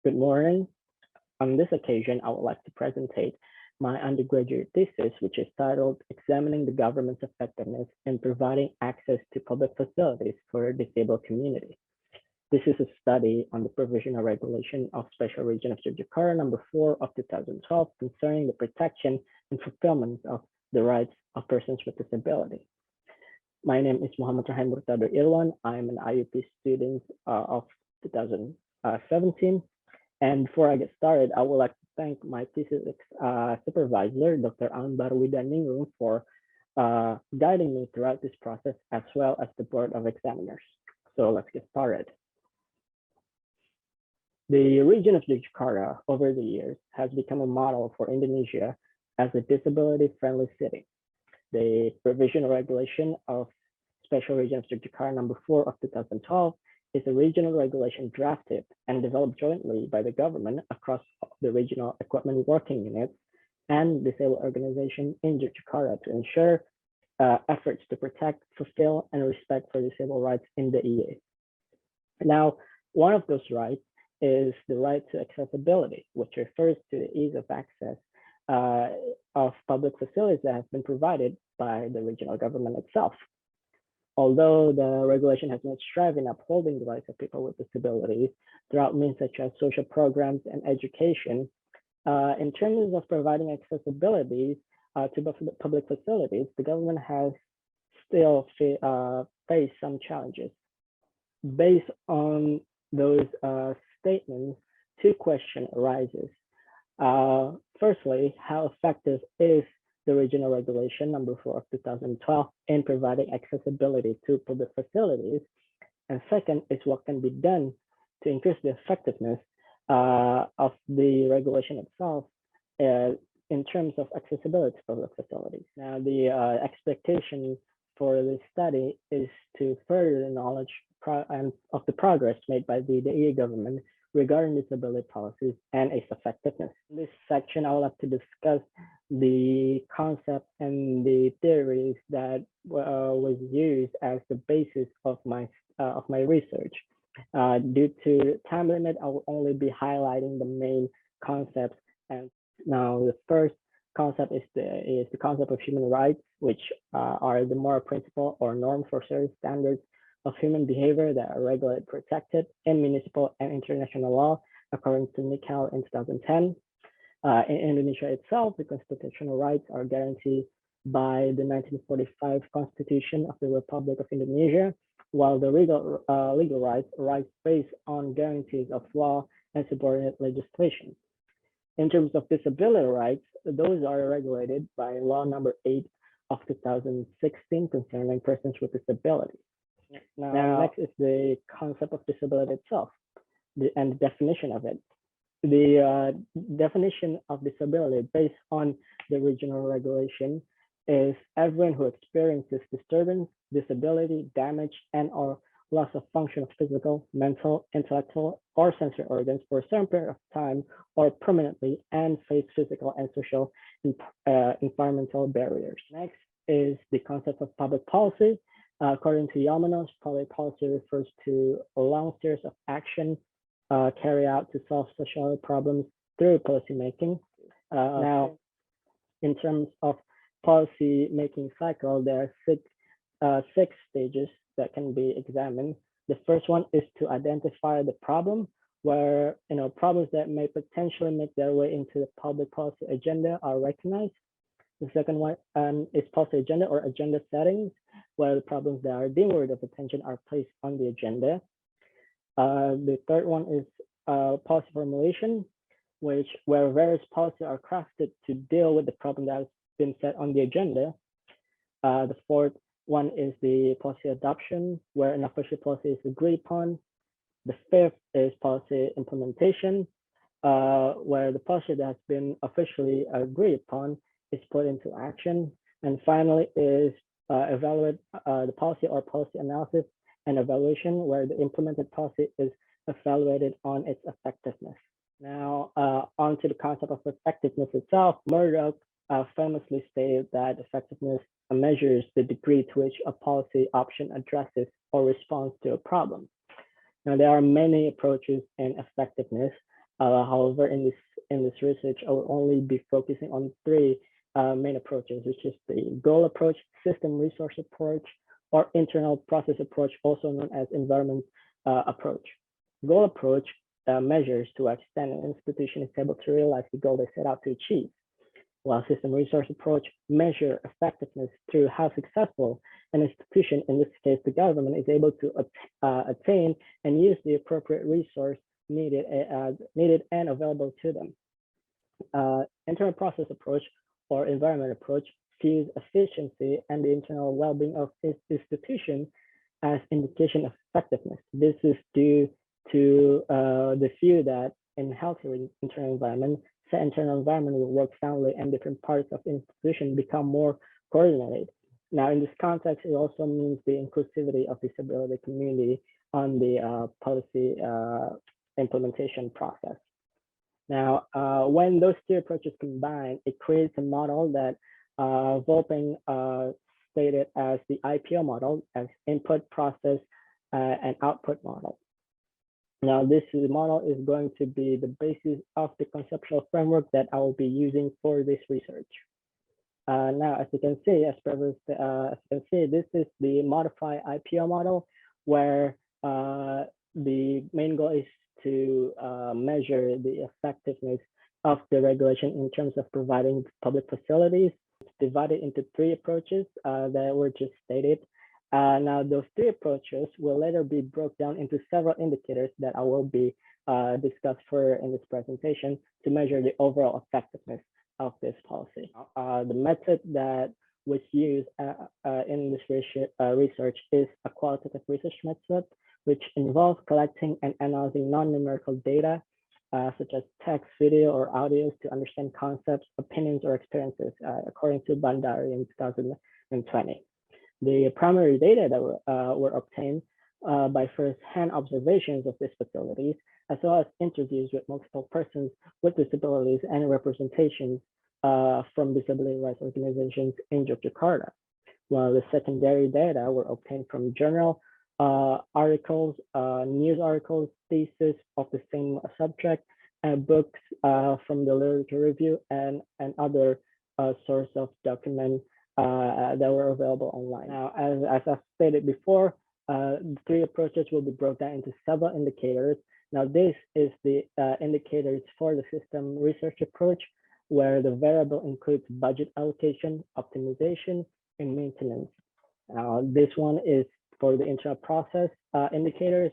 Good morning. On this occasion, I would like to present my undergraduate thesis, which is titled Examining the Government's Effectiveness in Providing Access to Public Facilities for the Disabled Community. This is a study on the Provincial Regulation of Special Region of Yogyakarta number 4 of 2012 concerning the protection and fulfillment of the rights of persons with disability. My name is M Raihan Murtadho Irwan. I'm an IUP student of 2017. And before I get started, I would like to thank my thesis supervisor, Dr. Widaningrum, for guiding me throughout this process, as well as the Board of Examiners. So let's get started. The region of Yogyakarta over the years has become a model for Indonesia as a disability-friendly city. The Provincial Regulation of Special Region of Yogyakarta number 4 of 2012 is a regional regulation drafted and developed jointly by the government across the regional equipment working units and disabled organizations in Yogyakarta to ensure efforts to protect, fulfill, and respect for disabled rights in the EA. Now, one of those rights is the right to accessibility, which refers to the ease of access of public facilities that have been provided by the regional government itself. Although the regulation has not strived in upholding the rights of people with disabilities throughout means such as social programs and education, in terms of providing accessibility to public facilities, the government has still faced some challenges. Based on those statements, two questions arises. Firstly, how effective is the Regional Regulation number 4 of 2012 in providing accessibility to public facilities? And second is what can be done to increase the effectiveness of the regulation itself in terms of accessibility to public facilities. Now, the expectation for this study is to further the knowledge of the progress made by the EA government regarding disability policies and its effectiveness. In this section, I would like to discuss the concept and the theories that was used as the basis of my research. Due to time limit, I will only be highlighting the main concepts. And now, the first concept is the concept of human rights, which are the moral principle or norm for certain standards of human behavior that are regulated, protected in municipal and international law, according to Nikel in 2010. In Indonesia itself, the constitutional rights are guaranteed by the 1945 Constitution of the Republic of Indonesia, while the legal rights arise based on guarantees of law and subordinate legislation. In terms of disability rights, those are regulated by Law number 8 of 2016 concerning persons with disabilities. Now, next is the concept of disability itself and the definition of it. The definition of disability based on the regional regulation is everyone who experiences disturbance, disability, damage, and or loss of function of physical, mental, intellectual, or sensory organs for a certain period of time or permanently and face physical and social environmental barriers. Next is the concept of public policy. According to Yamanos, public policy refers to a long series of action carried out to solve social problems through policy making. Now, in terms of policy making cycle, there are six stages that can be examined. The first one is to identify the problem, where problems that may potentially make their way into the public policy agenda are recognized. The second one is policy agenda or agenda settings, where the problems that are deemed worthy of attention are placed on the agenda. The third one is policy formulation, where various policies are crafted to deal with the problem that has been set on the agenda. The fourth one is the policy adoption, where an official policy is agreed upon. The fifth is policy implementation, where the policy that has been officially agreed upon is put into action. And finally is evaluate the policy or policy analysis and evaluation, where the implemented policy is evaluated on its effectiveness. Now, on to the concept of effectiveness itself. Murdoch famously stated that effectiveness measures the degree to which a policy option addresses or responds to a problem. Now, there are many approaches in effectiveness, However, in this research, I will only be focusing on three main approaches, which is the goal approach, system resource approach, or internal process approach, also known as environment approach. Goal approach measures to what extent an institution is able to realize the goal they set out to achieve, while system resource approach measure effectiveness through how successful an institution, in this case the government, is able to attain and use the appropriate resource needed and available to them. Internal process approach or environment approach views efficiency and the internal well-being of its institution as indication of effectiveness. This is due to the view that in healthy internal environment, the internal environment will work soundly and different parts of the institution become more coordinated. Now, in this context, it also means the inclusivity of disability community on the policy implementation process. Now, when those two approaches combine, it creates a model that Volping stated as the IPO model, as input, process, and output model. Now, this model is going to be the basis of the conceptual framework that I will be using for this research. Now, as you can see, this is the modified IPO model, where the main goal is to measure the effectiveness of the regulation in terms of providing public facilities. It's divided into three approaches that were just stated. Now, those three approaches will later be broken down into several indicators that I will be discussed further in this presentation to measure the overall effectiveness of this policy. The method that was used in this research is a qualitative research method, which involves collecting and analyzing non-numerical data, such as text, video, or audios to understand concepts, opinions, or experiences, according to Bandari in 2020. The primary data that were obtained by first-hand observations of these facilities, as well as interviews with multiple persons with disabilities and representations from disability rights organizations in Yogyakarta, while the secondary data were obtained from journal articles, news articles, thesis of the same subject, and books from the literature review and other source of documents that were available online. Now, as I've stated before, the three approaches will be broken down into several indicators. Now, this is the indicators for the system research approach, where the variable includes budget allocation, optimization, and maintenance. This one is for the internal process indicators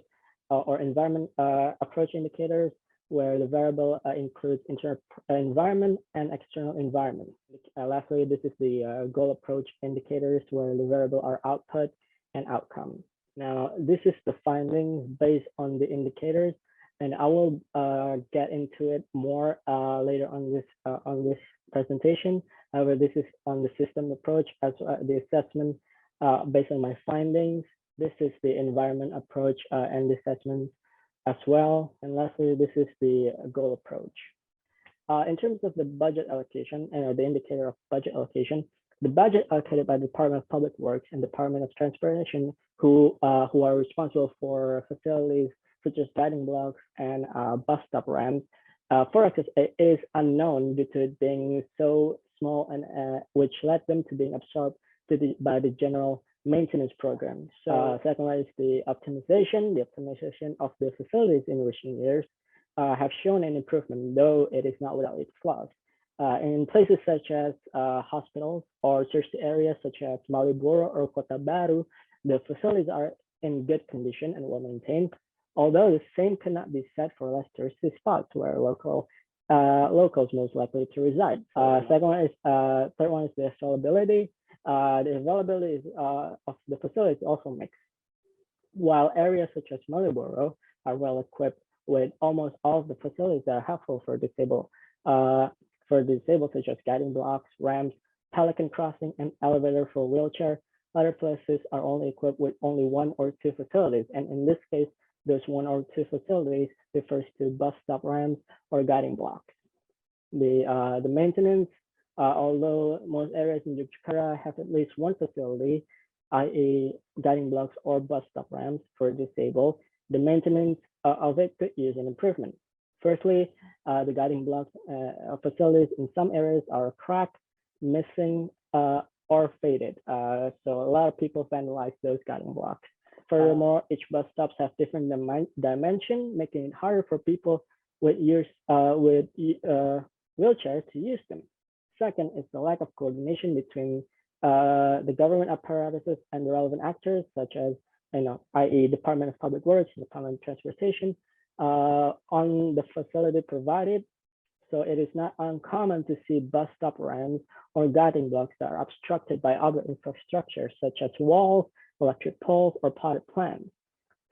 or environment approach indicators, where the variable includes internal environment and external environment. Lastly, this is the goal approach indicators, where the variable are output and outcome. Now, this is the findings based on the indicators, and I will get into it more later on this presentation. However, this is on the system approach as the assessment based on my findings. This is the environment approach and the assessment as well. And lastly, this is the goal approach. In terms of the budget allocation and the indicator of budget allocation, the budget allocated by the Department of Public Works and Department of Transportation, who are responsible for facilities such as guiding blocks and bus stop ramps, for us is unknown due to it being so small, and which led them to being absorbed by the general maintenance program. So second one is the optimization. The optimization of the facilities in recent years have shown an improvement, though it is not without its flaws. In places such as hospitals or touristy areas such as Malioboro or Kota Baru, the facilities are in good condition and well maintained, although the same cannot be said for less touristy spots where locals most likely to reside. Third one is the availability. The availability of the facilities also mixed. While areas such as Malioboro are well equipped with almost all of the facilities that are helpful for disabled, such as guiding blocks, ramps, pelican crossing, and elevator for wheelchair, other places are only equipped with only one or two facilities. And in this case, those one or two facilities refers to bus stop ramps or guiding blocks. The maintenance, although most areas in Yogyakarta have at least one facility, i.e. guiding blocks or bus stop ramps for disabled, the maintenance of it could use an improvement. Firstly, the guiding blocks of facilities in some areas are cracked, missing, or faded. So a lot of people vandalize those guiding blocks. Furthermore, each bus stops have different dimension, making it harder for people with wheelchairs to use them. Second is the lack of coordination between the government apparatuses and the relevant actors, such as, i.e. Department of Public Works, Department of Transportation, on the facility provided. So it is not uncommon to see bus stop ramps or guiding blocks that are obstructed by other infrastructure, such as walls, electric poles, or potted plants.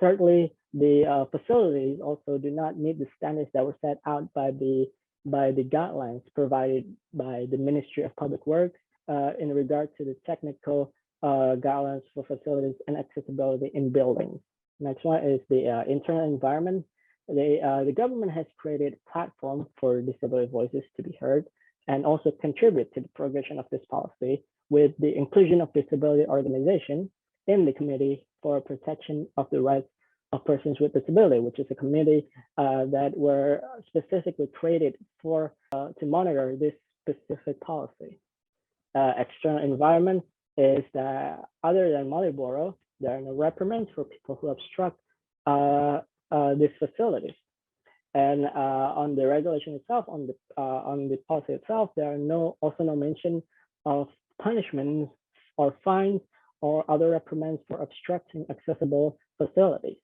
Thirdly, the facilities also do not meet the standards that were set out by the guidelines provided by the Ministry of Public Works in regard to the technical guidelines for facilities and accessibility in buildings. Next one is the internal environment. The government has created a platform for disability voices to be heard and also contribute to the progression of this policy with the inclusion of disability organizations in the Committee for Protection of the Rights of Persons with Disability, which is a committee that were specifically created for to monitor this specific policy. External environment is that other than Malioboro, there are no reprimands for people who obstruct these facilities. And on the regulation itself, on the policy itself, there are also no mention of punishments or fines or other reprimands for obstructing accessible facilities.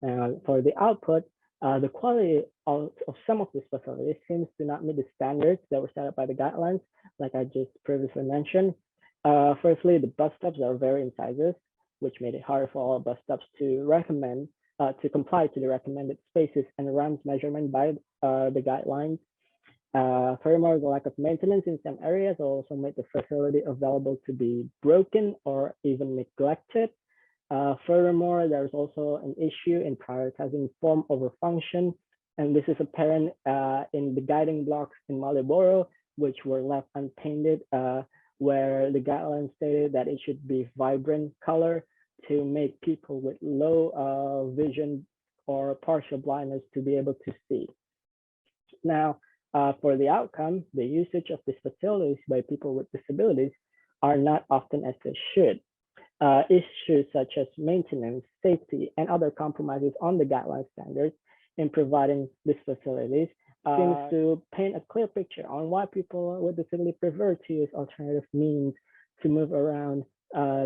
For the output, the quality of some of these facilities seems to not meet the standards that were set up by the guidelines, like I just previously mentioned. Firstly, the bus stops are varying sizes, which made it harder for all bus stops to comply to the recommended spaces and ramps measurement by the guidelines. Furthermore, the lack of maintenance in some areas also made the facility available to be broken or even neglected. Furthermore, there's also an issue in prioritizing form over function, and this is apparent in the guiding blocks in Malioboro, which were left unpainted, where the guidelines stated that it should be vibrant color to make people with low vision or partial blindness to be able to see. Now, for the outcome, the usage of these facilities by people with disabilities are not often as they should. Issues such as maintenance, safety, and other compromises on the guideline standards in providing these facilities seems to paint a clear picture on why people with disability prefer to use alternative means to move around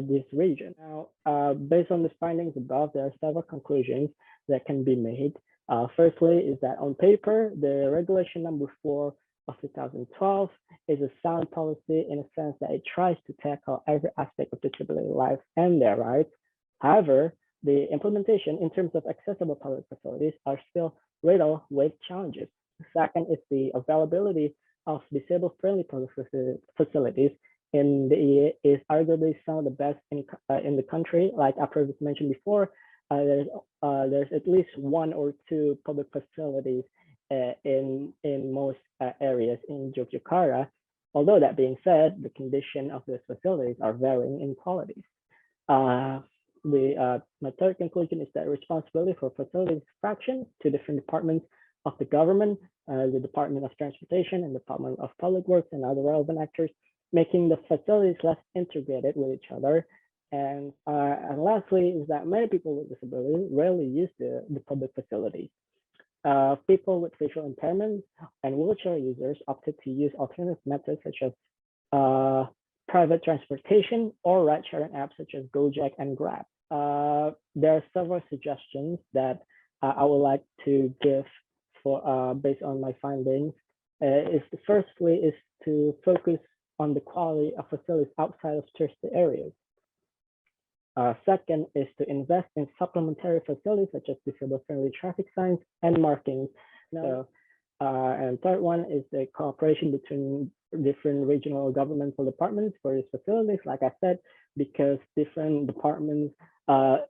this region. Now, based on the findings above, there are several conclusions that can be made. Firstly, is that on paper, the regulation number 4 of 2012 is a sound policy in a sense that it tries to tackle every aspect of disability life and their rights. However, the implementation in terms of accessible public facilities are still riddled with challenges. Second is the availability of disabled-friendly public facilities in the EA is arguably some of the best in the country. Like I previously mentioned before, there's at least 1 or 2 public facilities in most areas in Yogyakarta. Although that being said, the condition of those facilities are varying in qualities. My third conclusion is that responsibility for facilities fraction to different departments of the government, the Department of Transportation and Department of Public Works and other relevant actors, making the facilities less integrated with each other. And lastly, is that many people with disabilities rarely use the public facilities. People with visual impairments and wheelchair users opted to use alternative methods such as private transportation or ride-sharing apps such as Gojek and Grab. There are several suggestions that I would like to give for based on my findings. Firstly is to focus on the quality of facilities outside of touristy areas. Second is to invest in supplementary facilities such as disabled-friendly traffic signs and markings. And third one is the cooperation between different regional governmental departments for these facilities. Like I said, because different departments are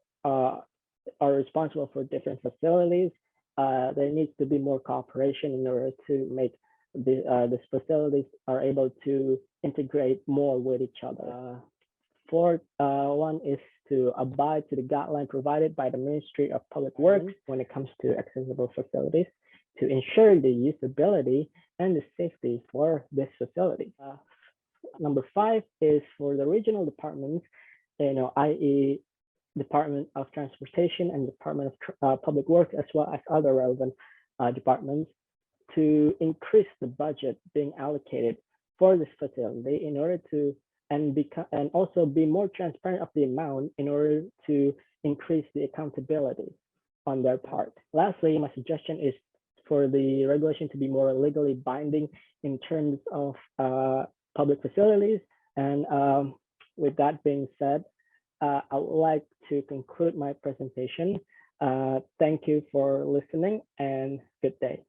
responsible for different facilities, there needs to be more cooperation in order to make these facilities are able to integrate more with each other. Fourth one is to abide to the guideline provided by the Ministry of Public Works when it comes to accessible facilities. to ensure the usability and the safety for this facility. Number 5 is for the regional departments, i.e. Department of Transportation and Department of Public Works, as well as other relevant departments, to increase the budget being allocated for this facility in order to and also be more transparent of the amount in order to increase the accountability on their part. Lastly, my suggestion is for the regulation to be more legally binding in terms of public facilities. And with that being said, I would like to conclude my presentation. Thank you for listening and good day.